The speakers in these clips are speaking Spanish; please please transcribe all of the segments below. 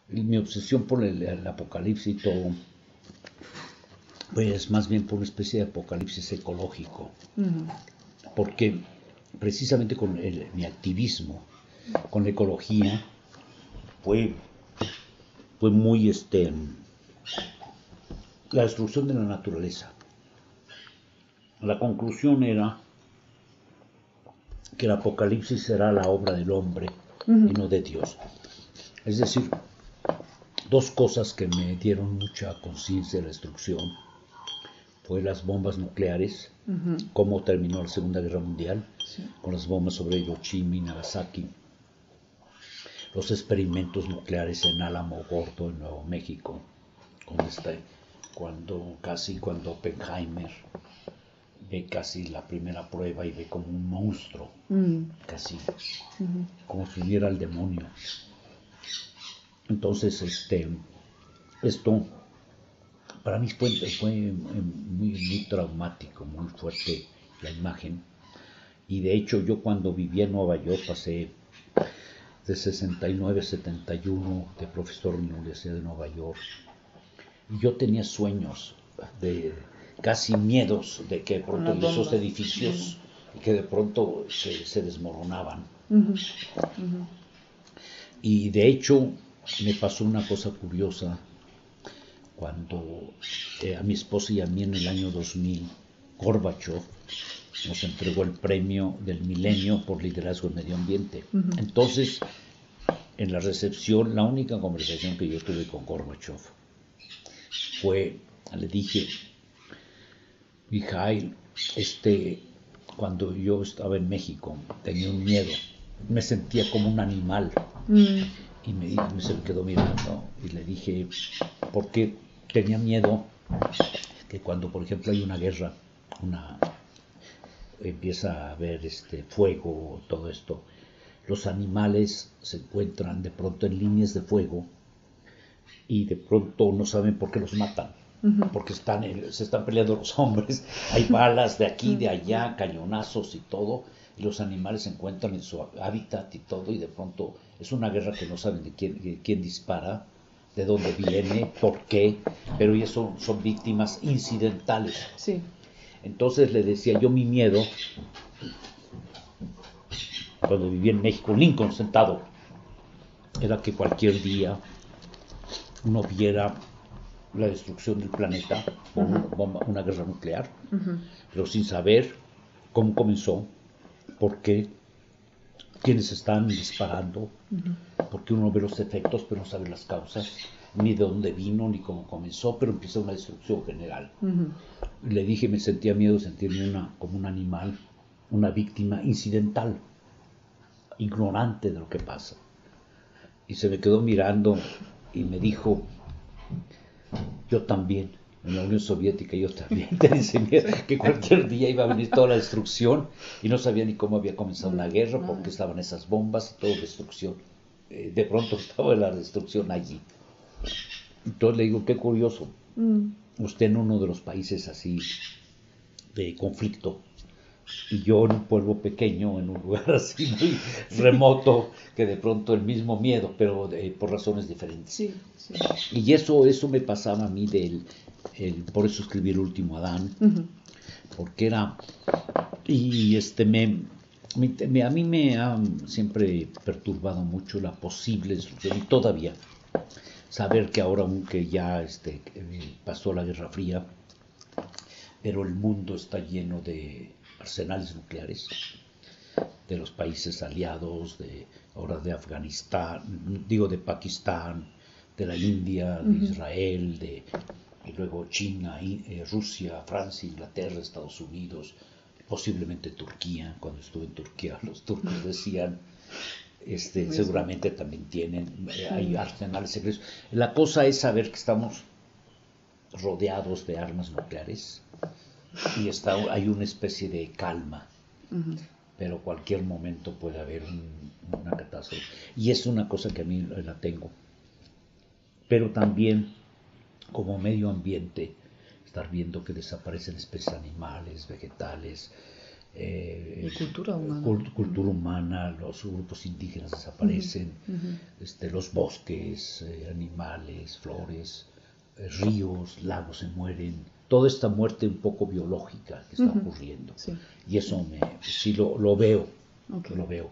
mi obsesión por el apocalipsis y todo, pues más bien por una especie de apocalipsis ecológico, porque precisamente con mi activismo, con la ecología, fue muy la destrucción de la naturaleza. La conclusión era que el apocalipsis será la obra del hombre y no de Dios. Es decir, dos cosas que me dieron mucha conciencia de la destrucción fue las bombas nucleares, cómo terminó la Segunda Guerra Mundial, con las bombas sobre Hiroshima y Nagasaki, los experimentos nucleares en Álamo Gordo, en Nuevo México, cuando Oppenheimer ve casi la primera prueba y ve como un monstruo, casi como si hubiera el demonio. Entonces, esto para mí fue muy traumático, muy fuerte la imagen. Y de hecho yo cuando vivía en Nueva York pasé de 69 a 71 de profesor en la Universidad de Nueva York. Y yo tenía sueños, casi miedos de que de pronto esos edificios que de pronto se desmoronaban. Y de hecho me pasó una cosa curiosa cuando a mi esposa y a mí en el año 2000 Gorbachev nos entregó el premio del milenio por liderazgo en medio ambiente. Entonces, en la recepción, la única conversación que yo tuve con Gorbachev fue, le dije, Mikhail, cuando yo estaba en México tenía un miedo, me sentía como un animal. Y se me quedó mirando y le dije, ¿por qué tenía miedo? Que cuando, por ejemplo, hay una guerra, empieza a haber fuego, todo esto, los animales se encuentran de pronto en líneas de fuego y de pronto no saben por qué los matan, porque se están peleando los hombres, hay balas de aquí, de allá, cañonazos y todo, y los animales se encuentran en su hábitat y todo, y de pronto es una guerra que no saben de quién dispara, de dónde viene, por qué, pero ellas son víctimas incidentales. Sí. Entonces le decía yo, mi miedo, cuando vivía en México, Lincoln sentado, era que cualquier día uno viera la destrucción del planeta por una guerra nuclear, pero sin saber cómo comenzó, por qué, quiénes están disparando, porque uno ve los efectos pero no sabe las causas, ni de dónde vino, ni cómo comenzó, pero empieza una destrucción general. Y le dije, me sentía miedo de sentirme como un animal, una víctima incidental, ignorante de lo que pasa. Y se me quedó mirando y me dijo, yo también, en la Unión Soviética yo también tenía ese miedo, que cualquier día iba a venir toda la destrucción y no sabía ni cómo había comenzado la guerra, porque estaban esas bombas y todo destrucción. De pronto estaba la destrucción allí. Entonces le digo, qué curioso, usted en uno de los países así de conflicto, y yo en un pueblo pequeño, en un lugar así muy remoto, que de pronto el mismo miedo, pero por razones diferentes. Sí, sí. Y eso me pasaba a mí por eso escribí El Último Adán, porque era, y a mí me ha siempre perturbado mucho la posible destrucción, y todavía, saber que ahora, aunque ya pasó la Guerra Fría, pero el mundo está lleno de arsenales nucleares de los países aliados, ahora de Afganistán, digo de Pakistán, de la India, de Israel, y luego China, Rusia, Francia, Inglaterra, Estados Unidos, posiblemente Turquía. Cuando estuve en Turquía, los turcos decían, seguramente también tienen, hay arsenales secretos. La cosa es saber que estamos rodeados de armas nucleares y hay una especie de calma, pero cualquier momento puede haber una catástrofe, y es una cosa que a mí la tengo. Pero también como medio ambiente, estar viendo que desaparecen especies animales, vegetales, Y cultura humana. Cultura humana, los grupos indígenas desaparecen, los bosques, animales, flores, ríos, lagos se mueren, toda esta muerte un poco biológica que está ocurriendo. Sí. Y eso sí lo veo, Okay. lo veo.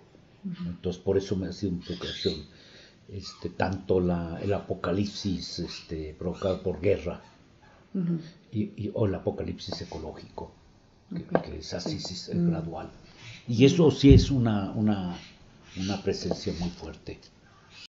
Entonces por eso me ha sido una preocupación tanto el apocalipsis provocado por guerra o el apocalipsis ecológico, que es así, sí, gradual. Y eso sí es una presencia muy fuerte.